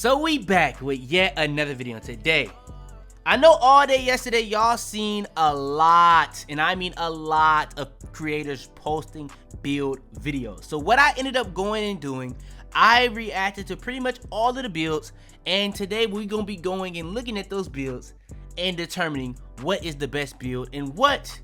So we back with yet another video today. I know all day yesterday y'all seen a lot, and I mean a lot, of creators posting build videos. So what I ended up going and doing, I reacted to pretty much all of the builds, and today we're gonna be going and looking at those builds and determining what is the best build and what,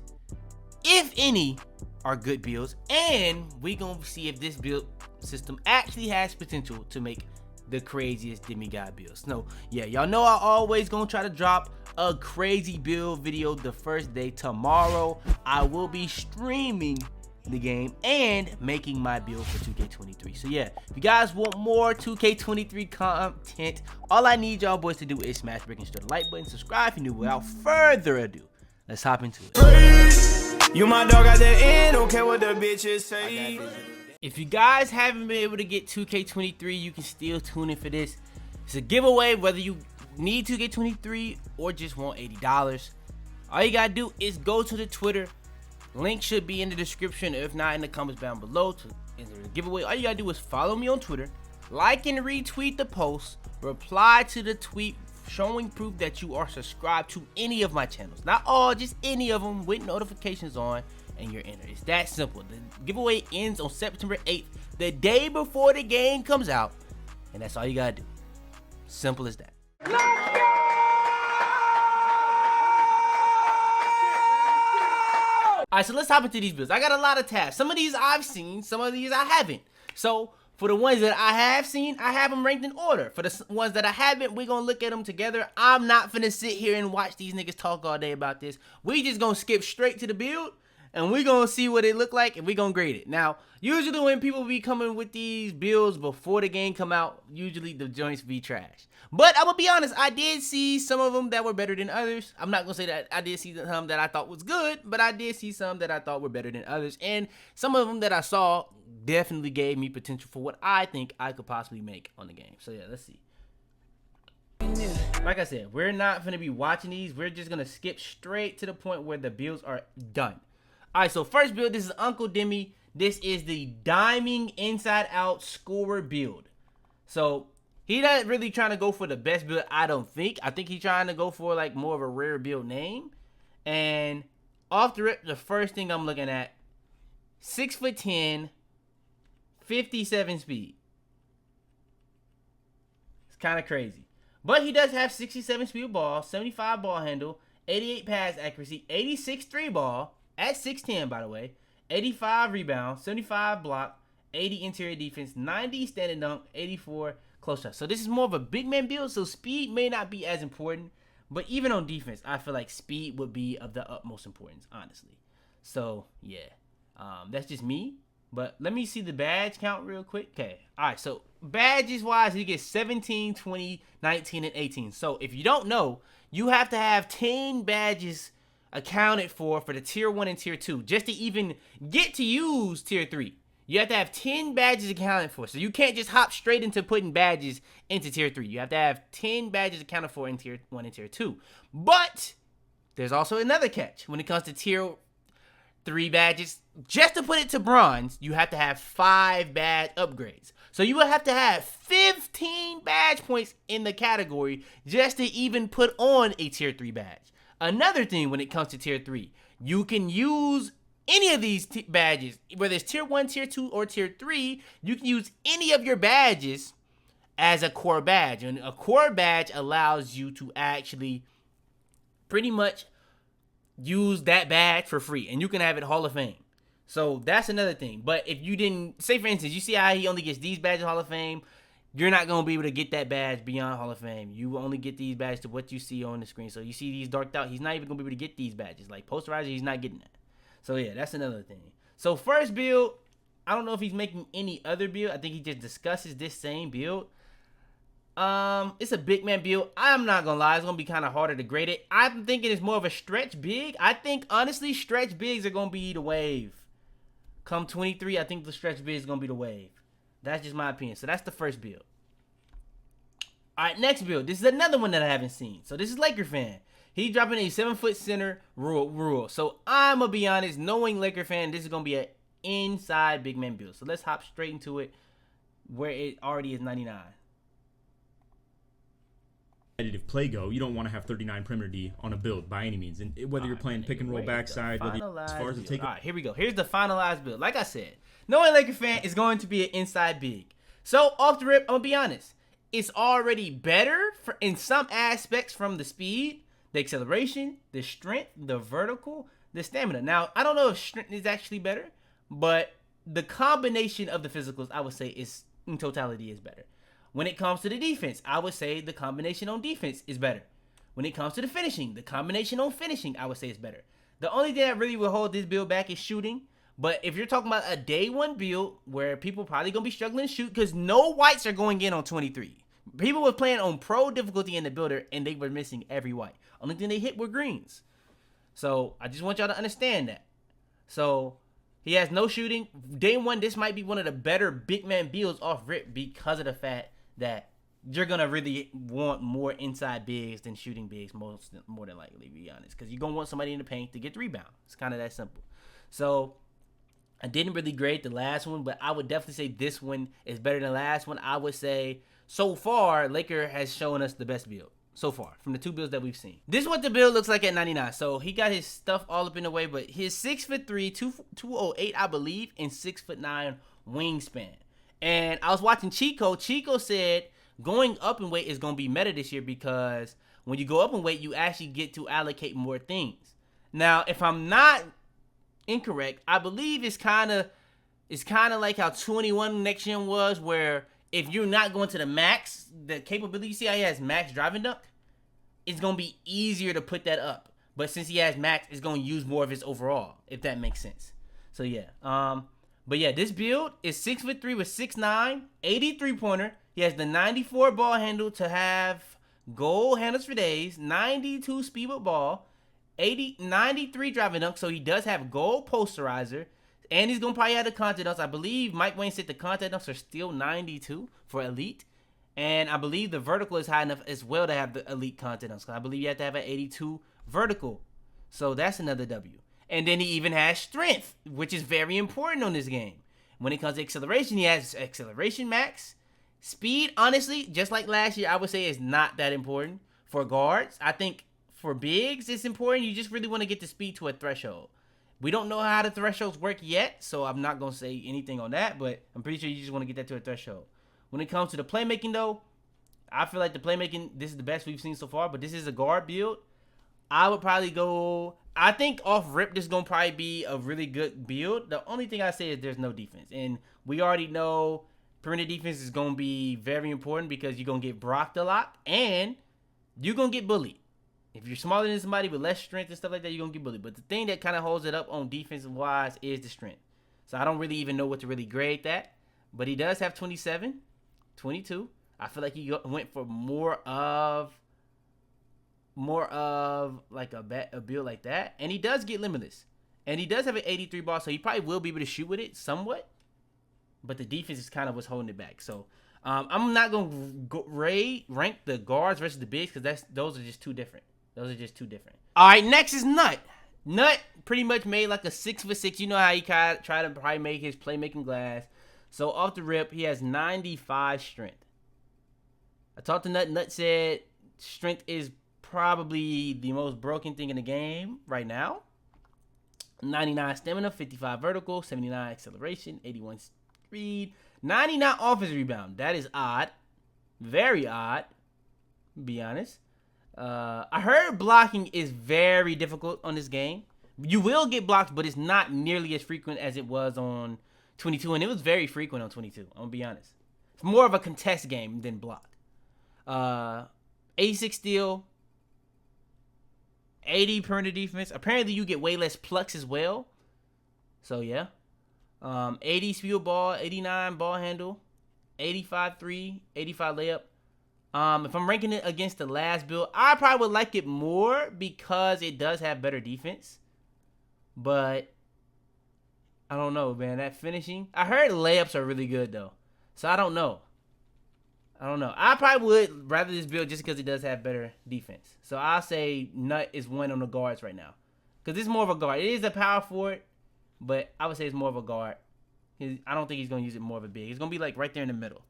if any, are good builds, and we gonna see if this build system actually has potential to make the craziest demigod builds. No, yeah, y'all know I always gonna try to drop a crazy build video the first day. Tomorrow I will be streaming the game and making my build for 2K23. So yeah, if you guys want more 2K23 content, all I need y'all boys to do is smash, break, and stir the like button, subscribe if you're new. Without further ado, let's hop into it. You my dog at the end, don't care what the bitches say. If you guys haven't been able to get 2K23, you can still tune in for this. It's a giveaway whether you need 2K23 or just want $80. All you gotta do is go to the Twitter. Link should be in the description, if not in the comments down below to enter the giveaway. All you gotta do is follow me on Twitter, like and retweet the post, reply to the tweet showing proof that you are subscribed to any of my channels. Not all, just any of them with notifications on, and you're entered. It's that simple. The giveaway ends on September 8th, the day before the game comes out, and that's all you gotta do. Simple as that. Alright, so let's hop into these builds. I got a lot of tabs. Some of these I've seen, some of these I haven't. So for the ones that I have seen, I have them ranked in order. For the ones that I haven't, we're gonna look at them together. I'm not finna sit here and watch these niggas talk all day about this. We just gonna skip straight to the build, and we're gonna see what it look like, and we're gonna grade it. Now, usually when people be coming with these builds before the game come out, usually the joints be trash. But I'm gonna be honest, I did see some of them that were better than others. I'm not gonna say that I did see some that I thought was good, but I did see some that I thought were better than others. And some of them that I saw definitely gave me potential for what I think I could possibly make on the game. So yeah, let's see. Like I said, we're not gonna be watching these. We're just gonna skip straight to the point where the builds are done. Alright, so first build, this is Uncle Demi. This is the diming inside out scorer build. So he not really trying to go for the best build, I don't think. I think he's trying to go for like more of a rare build name. And off the rip, the first thing I'm looking at, 6'10", 57 speed. It's kind of crazy. But he does have 67 speed ball, 75 ball handle, 88 pass accuracy, 86 3 ball, at 6'10", by the way, 85 rebound, 75 block, 80 interior defense, 90 standing dunk, 84 close shot. So this is more of a big man build, so speed may not be as important, but even on defense, I feel like speed would be of the utmost importance, honestly. So yeah, that's just me. But let me see the badge count real quick. Okay, all right, so badges wise, he gets 17, 20, 19, and 18. So if you don't know, you have to have 10 badges accounted for the tier 1 and tier 2 just to even get to use tier 3. You have to have 10 badges accounted for, so you can't just hop straight into putting badges into tier 3. You have to have 10 badges accounted for in tier 1 and tier 2. But there's also another catch when it comes to tier 3 badges. Just to put it to bronze, you have to have 5 badge upgrades. So you would have to have 15 badge points in the category just to even put on a tier 3 badge. Another thing when it comes to tier 3, you can use any of these badges, whether it's tier 1, tier 2, or tier 3, you can use any of your badges as a core badge. And a core badge allows you to actually pretty much use that badge for free, and you can have it Hall of Fame. So that's another thing. But if you didn't, say for instance, you see how he only gets these badges Hall of Fame, you're not going to be able to get that badge beyond Hall of Fame. You only get these badges to what you see on the screen. So you see these darked out, he's not even going to be able to get these badges. Like posterizer, he's not getting that. So yeah, that's another thing. So first build, I don't know if he's making any other build. I think he just discusses this same build. It's a big man build. I'm not going to lie, it's going to be kind of harder to grade it. I'm thinking it's more of a stretch big. I think, honestly, stretch bigs are going to be the wave. Come 23, I think the stretch big is going to be the wave. That's just my opinion. So that's the first build. Alright, next build. This is another one that I haven't seen. So this is Laker fan. He dropping a 7-foot center rule. So I'm going to be honest, knowing Laker fan, this is going to be an inside big man build. So let's hop straight into it where it already is 99. play go, you don't want to have 39 perimeter D on a build by any means. And whether you're playing pick and roll backside, whether as far as the take. All right, here we go. Here's the finalized build. Like I said, knowing Laker fan is going to be an inside big. So off the rip, I'm gonna be honest. It's already better in some aspects from the speed, the acceleration, the strength, the vertical, the stamina. Now, I don't know if strength is actually better, but the combination of the physicals, I would say, is in totality is better. When it comes to the defense, I would say the combination on defense is better. When it comes to the finishing, the combination on finishing, I would say is better. The only thing that really will hold this build back is shooting. But if you're talking about a day one build where people probably going to be struggling to shoot because no whites are going in on 23. People were playing on pro difficulty in the builder and they were missing every white. Only thing they hit were greens. So I just want y'all to understand that. So he has no shooting. Day one, this might be one of the better big man builds off rip because of the fact that you're going to really want more inside bigs than shooting bigs more than likely, to be honest. Because you're going to want somebody in the paint to get the rebound. It's kind of that simple. So I didn't really grade the last one, but I would definitely say this one is better than the last one. I would say so far, Laker has shown us the best build. So far, from the two builds that we've seen. This is what the build looks like at 99. So he got his stuff all up in the way, but his 6'3", 208, I believe, and 6'9" wingspan. And I was watching Chico. Chico said going up in weight is going to be meta this year because when you go up in weight, you actually get to allocate more things. Now, if I'm not incorrect, I believe it's kind of like how 21 next gen was, where if you're not going to the max, the capability, you see how he has max driving dunk? It's going to be easier to put that up. But since he has max, it's going to use more of his overall, if that makes sense. So, yeah. But, yeah, this build is 6'3" with 6'9", 83-pointer. He has the 94 ball handle to have goal handles for days, 92 speed with ball, 93 driving dunk. So, he does have goal posterizer. And he's going to probably have the content dunks. I believe Mike Wayne said the content dunks are still 92 for elite. And I believe the vertical is high enough as well to have the elite content dunks. I believe you have to have an 82 vertical. So that's another W. And then he even has strength, which is very important on this game. When it comes to acceleration, he has acceleration max. Speed, honestly, just like last year, I would say is not that important. For guards, I think for bigs, it's important. You just really want to get the speed to a threshold. We don't know how the thresholds work yet, so I'm not going to say anything on that, but I'm pretty sure you just want to get that to a threshold. When it comes to the playmaking, though, I feel like the playmaking, this is the best we've seen so far, but this is a guard build. I would probably go, I think off rip, this is going to probably be a really good build. The only thing I say is there's no defense, and we already know perimeter defense is going to be very important because you're going to get blocked a lot, and you're going to get bullied. If you're smaller than somebody with less strength and stuff like that, you're going to get bullied. But the thing that kind of holds it up on defensive-wise is the strength. So I don't really even know what to really grade that. But he does have 27, 22. I feel like he went for more of like a build like that. And he does get limitless. And he does have an 83 ball, so he probably will be able to shoot with it somewhat. But the defense is kind of what's holding it back. So I'm not going to rank the guards versus the bigs because those are just too different. Those are just too different. All right, next is Nut. Nut pretty much made like a 6'6". You know how he tried to probably make his playmaking glass. So off the rip, he has 95 strength. I talked to Nut. Nut said strength is probably the most broken thing in the game right now. 99 stamina, 55 vertical, 79 acceleration, 81 speed, 99 offensive rebound. That is odd. Very odd, to be honest. I heard blocking is very difficult on this game. You will get blocked, but it's not nearly as frequent as it was on 22, and it was very frequent on 22. I'm gonna be honest. It's more of a contest game than block. 86 steal, 80 perimeter defense. Apparently, you get way less plucks as well. So yeah, 80 speed ball, 89 ball handle, 85 3, 85 layup. If I'm ranking it against the last build, I probably would like it more because it does have better defense. But I don't know, man. That finishing, I heard layups are really good though, so I don't know. I probably would rather this build just because it does have better defense. So I'll say Nut is one on the guards right now because it's more of a guard. It is a power forward, but I would say it's more of a guard. I don't think he's gonna use it more of a big. It's gonna be like right there in the middle.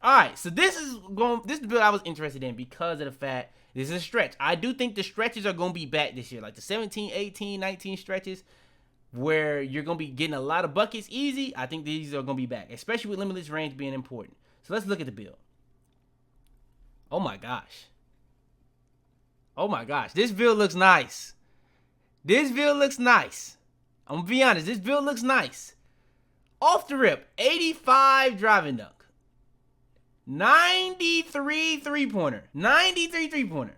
All right, so this is the build I was interested in because of the fact this is a stretch. I do think the stretches are going to be back this year, like the 17, 18, 19 stretches where you're going to be getting a lot of buckets easy. I think these are going to be back, especially with limitless range being important. So let's look at the build. Oh my gosh. Oh my gosh, this build looks nice. This build looks nice. I'm going to be honest, this build looks nice. Off the rip, 85 driving dunk. 93 three-pointer. 93 three-pointer.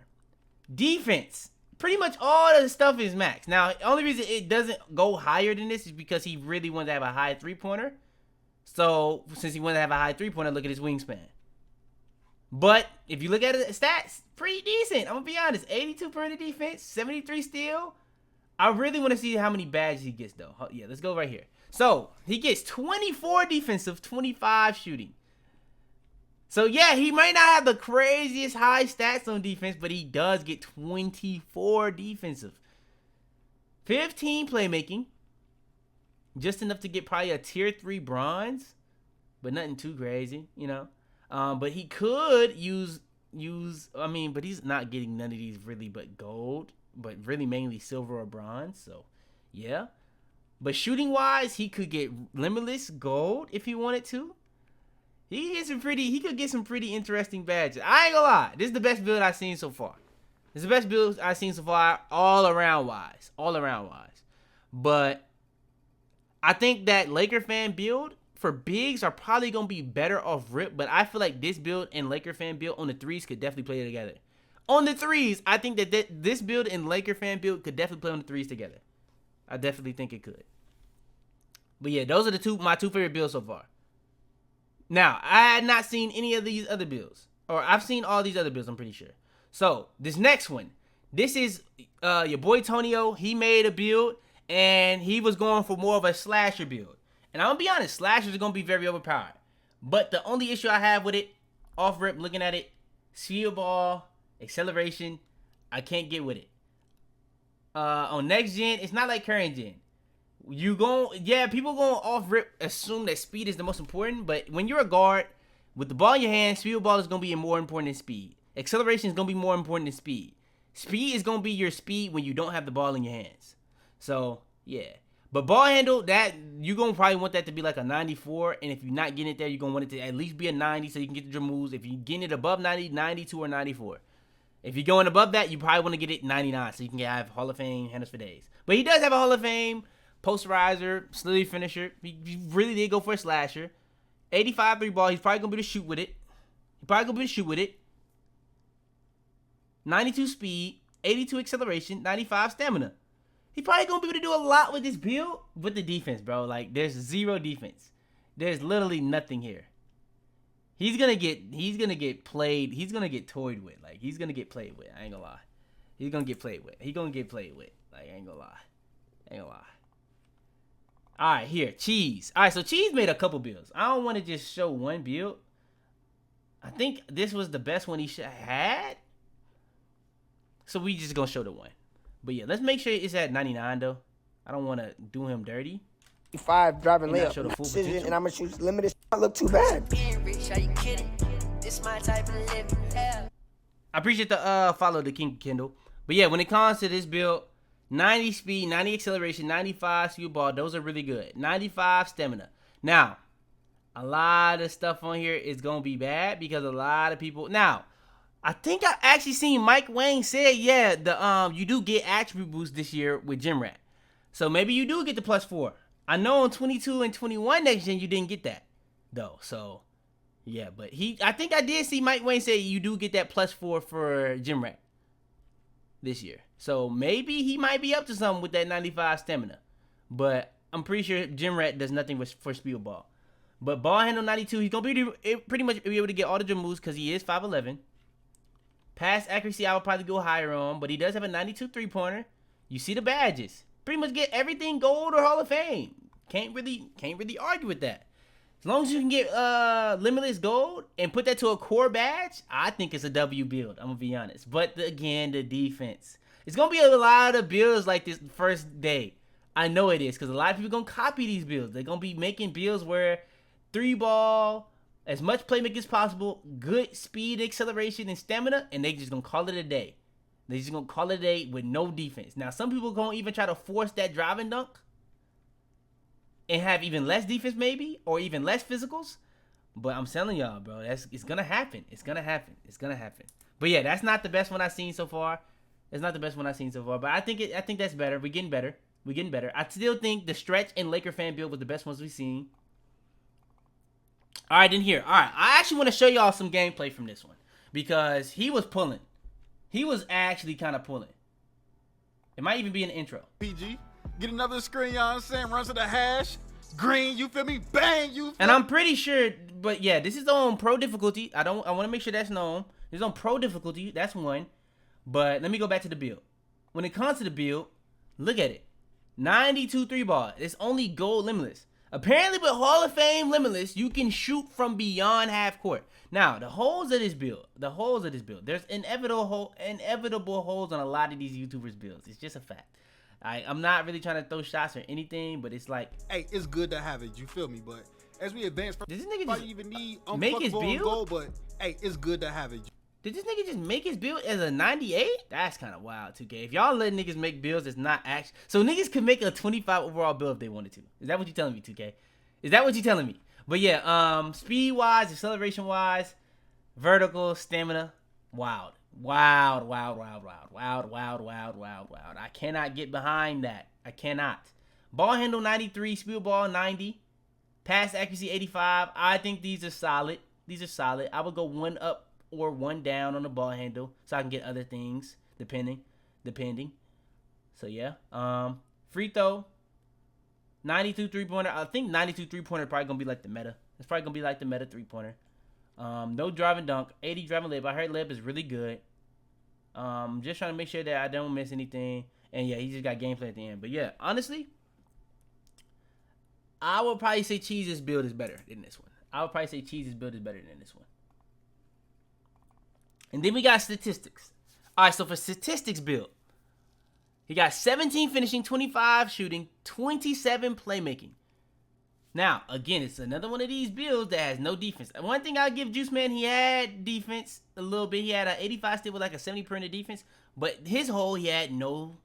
Defense. Pretty much all of the stuff is max. Now, the only reason it doesn't go higher than this is because he really wants to have a high three-pointer. So, since he wants to have a high three-pointer, look at his wingspan. But, if you look at the stats, pretty decent. I'm going to be honest. 82 perimeter defense, 73 steal. I really want to see how many badges he gets, though. Yeah, let's go right here. So, he gets 24 defensive, 25 shooting. So, yeah, he might not have the craziest high stats on defense, but he does get 24 defensive. 15 playmaking. Just enough to get probably a tier 3 bronze, but nothing too crazy, you know. But he could use, but he's not getting none of these really but gold, but really mainly silver or bronze, so, yeah. But shooting-wise, he could get limitless gold if he wanted to. He could get some pretty interesting badges. I ain't gonna lie. This is the best build I've seen so far. This is the best build I've seen so far, all around wise. But I think that Laker fan build for bigs are probably gonna be better off rip. But I feel like this build and Laker fan build on the threes could definitely play together. On the threes, I think that this build and Laker fan build could definitely play on the threes together. I definitely think it could. But yeah, those are my two favorite builds so far. Now, I had not seen any of these other builds. Or I've seen all these other builds, I'm pretty sure. So, this next one. This is your boy Tonio. He made a build, and he was going for more of a slasher build. And I'm going to be honest, slashers are going to be very overpowered. But the only issue I have with it, off rip, looking at it, speed ball, acceleration, I can't get with it. On next gen, it's not like current gen. People going off rip assume that speed is the most important, but when you're a guard with the ball in your hand, speed ball is going to be more important than speed. Acceleration is going to be more important than speed. Speed is going to be your speed when you don't have the ball in your hands. So, yeah. But ball handle, that you're going to probably want that to be like a 94, and if you're not getting it there, you're going to want it to at least be a 90 so you can get your moves. If you're getting it above 90, 92 or 94. If you're going above that, you probably want to get it 99 so you can have Hall of Fame handles for days. But he does have a Hall of Fame posterizer, slowly finisher. He really did go for a slasher. 85 three ball. He's probably going to be able to shoot with it. 92 speed. 82 acceleration. 95 stamina. He's probably going to be able to do a lot with this build. With the defense, bro. Like, there's zero defense. There's literally nothing here. He's going to get played. He's going to get toyed with. Like, he's going to get played with. I ain't going to lie. He's going to get played with. Like, I ain't going to lie. All right, here, Cheese. All right, so Cheese made a couple builds. I don't want to just show one build. I think this was the best one he had. So we just going to show the one. But yeah, let's make sure it's at 99, though. I don't want to do him dirty. 5 driving layup. Show the full potential. And I'm going to shoot limited. Not look too bad. Being rich, are you kidding? This my type of living. Yeah. I appreciate the follow the King Kindle. But yeah, when it comes to this build, 90 speed, 90 acceleration, 95 speed ball. Those are really good. 95 stamina. Now, a lot of stuff on here is going to be bad because a lot of people... Now, I think I actually seen Mike Wang say, yeah, you do get attribute boost this year with Gym Rat. So maybe you do get the +4. I know on 22 and 21 next gen, you didn't get that, though. So, yeah, but I think I did see Mike Wang say you do get that +4 for Gym Rat this year. So maybe he might be up to something with that 95 stamina. But I'm pretty sure Gym Rat does nothing for speed ball. But ball handle 92, he's going to be pretty much be able to get all the dribble moves because he is 5'11". Pass accuracy, I would probably go higher on, but he does have a 92 three-pointer. You see the badges. Pretty much get everything gold or Hall of Fame. Can't really argue with that. As long as you can get limitless gold and put that to a core badge, I think it's a W build. I'm going to be honest. But again, the defense. It's going to be a lot of builds like this first day. I know it is because a lot of people are going to copy these builds. They're going to be making builds where 3 ball, as much playmaking as possible, good speed, acceleration, and stamina, and they just gonna call it a day. They just gonna call it a day with no defense. Now, some people gonna even try to force that driving dunk and have even less defense maybe, or even less physicals. But I'm telling y'all, bro, it's gonna happen. It's gonna happen. It's gonna happen. But yeah, that's not the best one I've seen so far. It's not the best one I've seen so far. But I think that's better. We're getting better. We're getting better. I still think the stretch and Laker fan build was the best ones we've seen. All right, then here. All right, I actually want to show y'all some gameplay from this one because he was pulling. He was actually kind of pulling. It might even be an intro. PG, get another screen, you know what I'm saying? Run to the hash. Green, you feel me? Bang, you feel And I'm pretty sure, but yeah, this is on pro difficulty. I want to make sure that's known. This is on pro difficulty. That's one. But let me go back to the build. When it comes to the build, look at it. 92 3-ball. It's only gold limitless. Apparently with Hall of Fame limitless, you can shoot from beyond half court. Now, the holes of this build, there's inevitable holes on a lot of these YouTubers' builds. It's just a fact. I'm not really trying to throw shots or anything, but it's like, hey, it's good to have it. You feel me? But as we advance, does this nigga probably just even need make his build? Gold, but hey, it's good to have it. Did this nigga just make his build as a 98? That's kind of wild, 2K. If y'all let niggas make builds, it's not actually. So niggas could make a 25 overall build if they wanted to. Is that what you telling me, 2K? Is that what you telling me? But yeah, speed-wise, acceleration-wise, vertical, stamina, wild. Wild. I cannot get behind that. I cannot. Ball handle 93, speed ball 90, pass accuracy 85. I think these are solid. I would go one up or one down on the ball handle so I can get other things depending. So yeah. Free throw 92 3-pointer. I think 92 3-pointer probably gonna be like the meta. It's probably gonna be like the meta 3-pointer. No driving dunk. 80 driving layup. I heard layup is really good. Just trying to make sure that I don't miss anything. And yeah, he just got gameplay at the end. But yeah, honestly, I would probably say Cheese's build is better than this one. And then we got statistics. All right, so for statistics build, he got 17 finishing, 25 shooting, 27 playmaking. Now, again, it's another one of these builds that has no defense. One thing I'll give Juice Man, he had defense a little bit. He had an 85 still with like a 70 per in defense. But his whole, he had no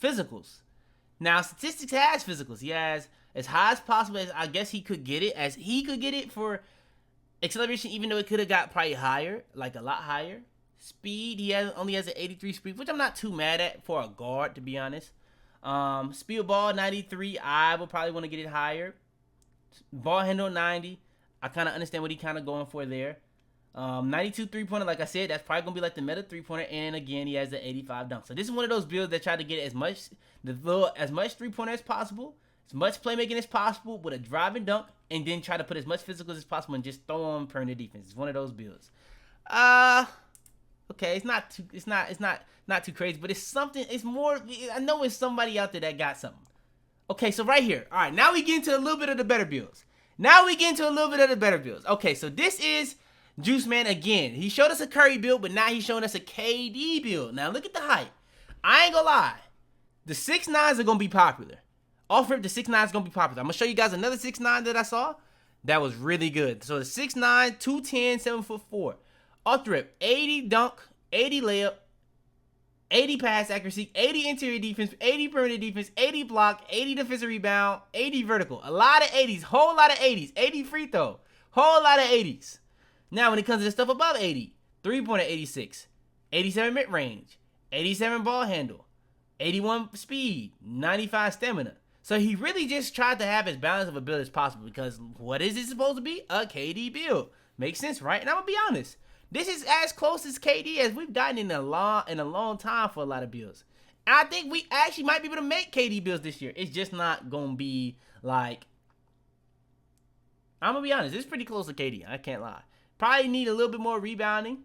physicals. Now, statistics has physicals. He has as high as possible as I guess he could get it, for acceleration, even though it could have got probably higher, like a lot higher. Speed, he only has an 83 speed, which I'm not too mad at for a guard, to be honest. Speed ball 93, I would probably want to get it higher. Ball handle 90, I kind of understand what he kind of going for there. 92 3-pointer, like I said, that's probably gonna be like the meta 3-pointer, and again, he has the 85 dunk. So this is one of those builds that try to get as much 3-pointer as possible, as much playmaking as possible with a driving dunk, and then try to put as much physicals as possible and just throw on perimeter defense. It's one of those builds. Okay, it's not too crazy, but it's something. It's more. I know it's somebody out there that got something. Okay, so right here. All right, now we get into a little bit of the better builds. Okay, so this is Juice Man again. He showed us a Curry build, but now he's showing us a KD build. Now look at the height. I ain't gonna lie. The 6'9s are gonna be popular. Off rip, the 6'9 is gonna be popular. I'm gonna show you guys another 6'9 that I saw that was really good. So the 6'9, 210, 7'4". Off rip, 80 dunk, 80 layup, 80 pass accuracy, 80 interior defense, 80 perimeter defense, 80 block, 80 defensive rebound, 80 vertical. A lot of 80s, whole lot of 80s, 80 free throw, whole lot of 80s. Now when it comes to the stuff above 80, 3-pointer 86, 87 mid range, 87 ball handle, 81 speed, 95 stamina. So he really just tried to have as balanced of a build as possible, because what is it supposed to be? A KD build. Makes sense, right? And I'm gonna be honest. This is as close as KD as we've gotten in a long time for a lot of builds. And I think we actually might be able to make KD builds this year. It's just not gonna be like, I'm gonna be honest, it's pretty close to KD. I can't lie. Probably need a little bit more rebounding.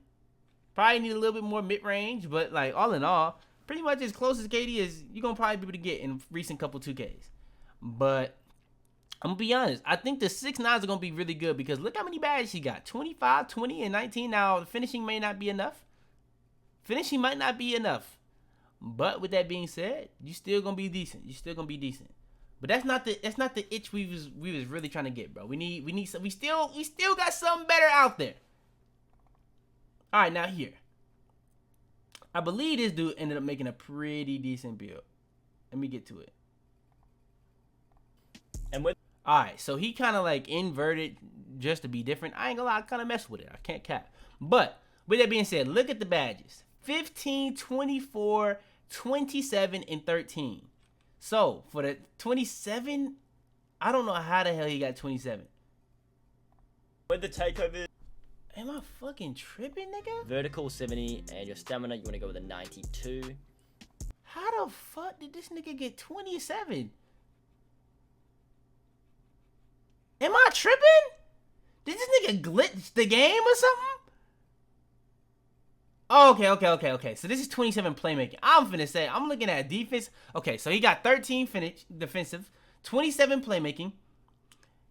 Probably need a little bit more mid-range, but like all in all, pretty much as close as KD as you're gonna probably be able to get in recent couple 2Ks. But I'm gonna be honest, I think the 6'9s are gonna be really good, because look how many bags he got. 25, 20, and 19. Now the finishing may not be enough. Finishing might not be enough. But with that being said, you still gonna be decent. But that's not the itch we was really trying to get, bro. We still got something better out there. All right, now here. I believe this dude ended up making a pretty decent build. Let me get to it. And with all right, so he kind of like inverted just to be different. I ain't gonna lie, I kind of messed with it. I can't cap. But with that being said, look at the badges. 15, 24, 27, and 13. So for the 27, I don't know how the hell he got 27. with the takeover, Am I fucking tripping, nigga? vertical 70, and your stamina, you want to go with a 92. How the fuck did this nigga get 27? Am I tripping? Did this nigga glitch the game or something? Oh, okay. So this is 27 playmaking. I'm finna say, I'm looking at defense. Okay, so he got 13 defensive, 27 playmaking,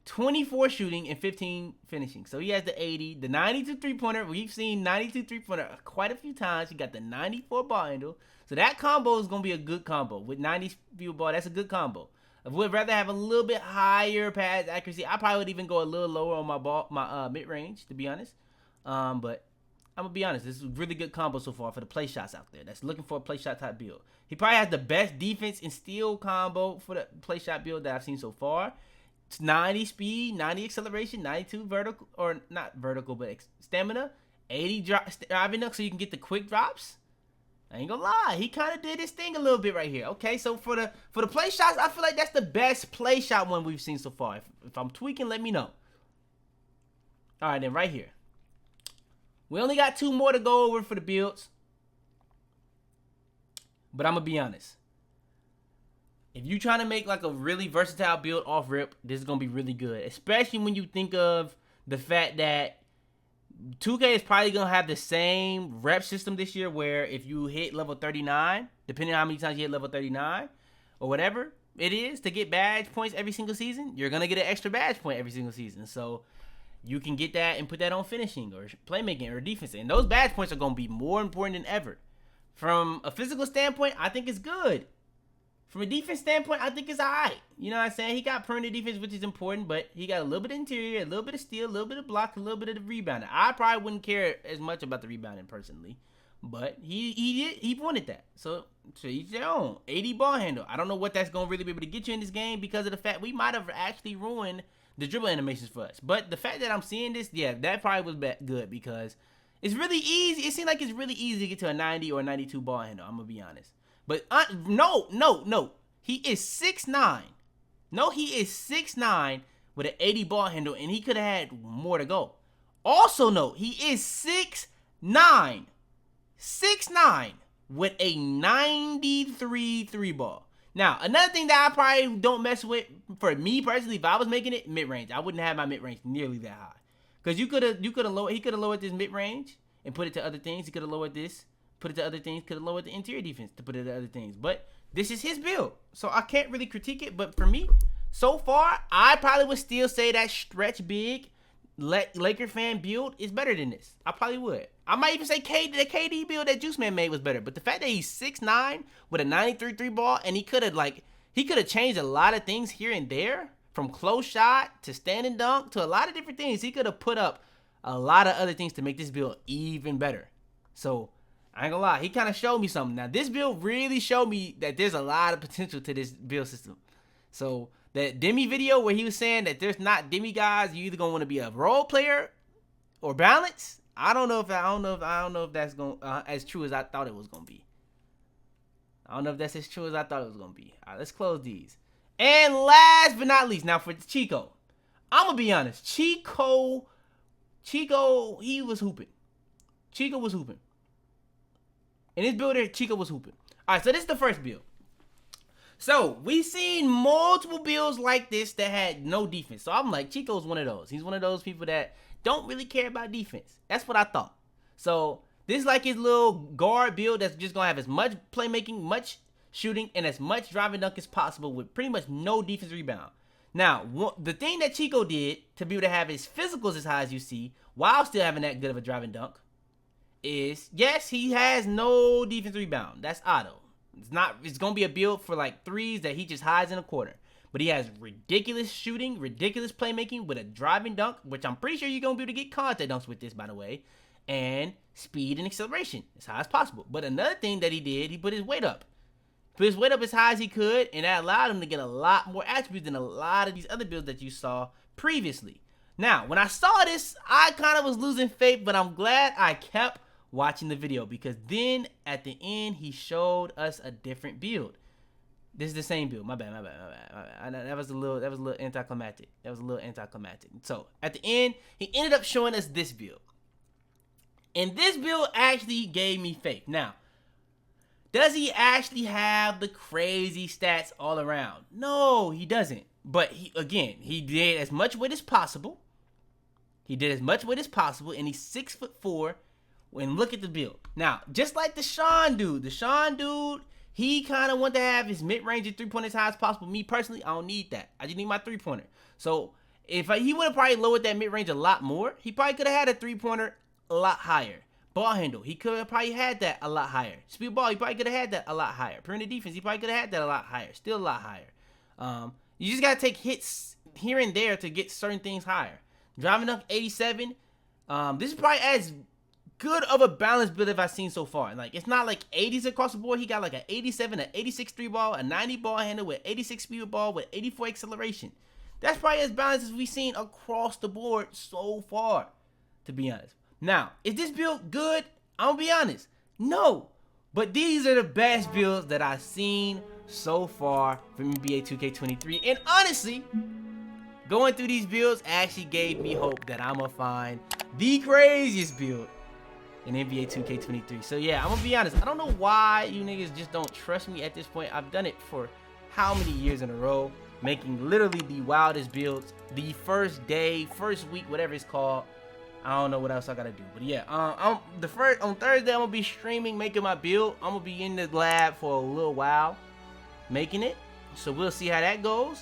24 shooting, and 15 finishing. So he has the 80, the 92 three-pointer. We've seen 92 three-pointer quite a few times. He got the 94 ball handle. So that combo is going to be a good combo. With 90 field ball, that's a good combo. I would rather have a little bit higher pass accuracy. I probably would even go a little lower on my mid-range, to be honest. But I'm going to be honest. This is a really good combo so far for the play shots out there that's looking for a play shot type build. He probably has the best defense and steal combo for the play shot build that I've seen so far. It's 90 speed, 90 acceleration, 92 vertical, or not vertical, but stamina, 80 driving up so you can get the quick drops. I ain't gonna lie, he kind of did his thing a little bit right here. Okay, so for the play shots, I feel like that's the best play shot one we've seen so far. If I'm tweaking, let me know. All right, then right here. We only got 2 more to go over for the builds. But I'm gonna be honest. If you trying to make like a really versatile build off rip, this is gonna be really good. Especially when you think of the fact that 2K is probably going to have the same rep system this year where if you hit level 39, depending on how many times you hit level 39 or whatever it is to get badge points every single season, you're going to get an extra badge point every single season. So you can get that and put that on finishing or playmaking or defense. And those badge points are going to be more important than ever. From a physical standpoint, I think it's good. From a defense standpoint, I think it's alright. You know what I'm saying? He got perimeter defense, which is important, but he got a little bit of interior, a little bit of steal, a little bit of block, a little bit of the rebounding. I probably wouldn't care as much about the rebounding personally, but he wanted that. So each their own. 80 ball handle. I don't know what that's going to really be able to get you in this game because of the fact we might have actually ruined the dribble animations for us. But the fact that I'm seeing this, yeah, that probably was good because it's really easy. It seems like it's really easy to get to a 90 or 92 ball handle. I'm going to be honest. But no. He is 6'9". No, he is 6'9" with an 80 ball handle, and he could have had more to go. Also note, he is 6'9". 6'9" with a 93 three ball. Now, another thing that I probably don't mess with, for me personally, if I was making it, mid-range. I wouldn't have my mid-range nearly that high. Because he could have lowered this mid-range and put it to other things. He could have lowered this. Put it to other things, could have lowered the interior defense to put it to other things. But this is his build, so I can't really critique it. But for me, so far, I probably would still say that stretch big Laker fan build is better than this. I probably would. I might even say the KD build that Juice Man made was better. But the fact that he's 6'9" with a 93 three ball, and he could have changed a lot of things here and there, from close shot to standing dunk to a lot of different things. He could have put up a lot of other things to make this build even better. So I ain't gonna lie, he kind of showed me something. Now, this build really showed me that there's a lot of potential to this build system. So, that Demi video where he was saying that there's not demigods, you either gonna want to be a role player or balance. I don't know if that's going as true as I thought it was gonna be. I don't know if that's as true as I thought it was gonna be. All right, let's close these. And last but not least, now for Chico, I'm gonna be honest. Chico, he was hooping. Chico was hooping. In this build here, Chico was hooping. All right, so this is the first build. So, we've seen multiple builds like this that had no defense. So, I'm like, Chico's one of those. He's one of those people that don't really care about defense. That's what I thought. So, this is like his little guard build that's just going to have as much playmaking, much shooting, and as much driving dunk as possible with pretty much no defense rebound. Now, the thing that Chico did to be able to have his physicals as high as you see, while still having that good of a driving dunk, is, yes, he has no defense rebound. That's auto. It's gonna be a build for like threes that he just hides in a corner. But he has ridiculous shooting, ridiculous playmaking with a driving dunk, which I'm pretty sure you're going to be able to get contact dunks with this, by the way, and speed and acceleration as high as possible. But another thing that he did, he put his weight up. Put his weight up as high as he could, and that allowed him to get a lot more attributes than a lot of these other builds that you saw previously. Now, when I saw this, I kind of was losing faith, but I'm glad I kept watching the video because then at the end, he showed us a different build. This is the same build. My bad. That was a little anticlimactic. So at the end, he ended up showing us this build. And this build actually gave me faith. Now, does he actually have the crazy stats all around? No, he doesn't. But he did as much weight as possible. And he's 6'4". And look at the build. Now, just like the Sean dude, he kind of wanted to have his mid-range and three-pointer as high as possible. Me personally, I don't need that. I just need my three-pointer. So if he would have probably lowered that mid-range a lot more, he probably could have had a three-pointer a lot higher. Ball handle, he could have probably had that a lot higher. Speed ball, he probably could have had that a lot higher. Perimeter defense, he probably could have had that a lot higher. Still a lot higher. You just got to take hits here and there to get certain things higher. Driving up 87. This is probably as good of a balanced build I've seen so far. Like, it's not like 80s across the board. He got like an 87, an 86 3 ball, a 90 ball handle with 86 speed ball with 84 acceleration. That's probably as balanced as we've seen across the board so far, to be honest. Now, is this build good? I'm gonna be honest. No. But these are the best builds that I've seen so far from NBA 2K23. And honestly, going through these builds actually gave me hope that I'm gonna find the craziest build in NBA 2K23. So yeah, I'm gonna be honest. I don't know why you niggas just don't trust me at this point. I've done it for how many years in a row, making literally the wildest builds. The first day, first week, whatever it's called. I don't know what else I gotta do. But yeah, on Thursday, I'm gonna be streaming, making my build. I'm gonna be in the lab for a little while, making it. So we'll see how that goes.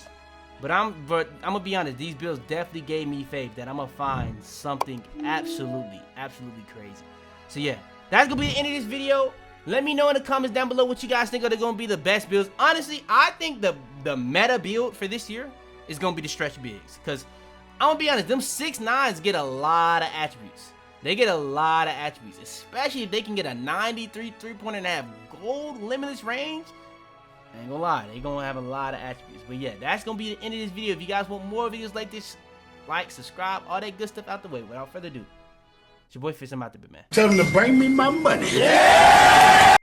But I'm gonna be honest, these builds definitely gave me faith that I'm gonna find something absolutely crazy. So yeah, that's gonna be the end of this video. Let me know in the comments down below what you guys think are gonna be the best builds. Honestly, I think the meta build for this year is gonna be the stretch bigs. Cause I'm gonna be honest, them 6'9s get a lot of attributes. They get a lot of attributes, especially if they can get a 93 3-pointer and have gold limitless range. I ain't gonna lie, they gonna have a lot of attributes. But yeah, that's gonna be the end of this video. If you guys want more videos like this, like, subscribe, all that good stuff out the way. Without further ado, it's your boy Fitz. I'm out the bit, man. Tell them to bring me my money. Yeah!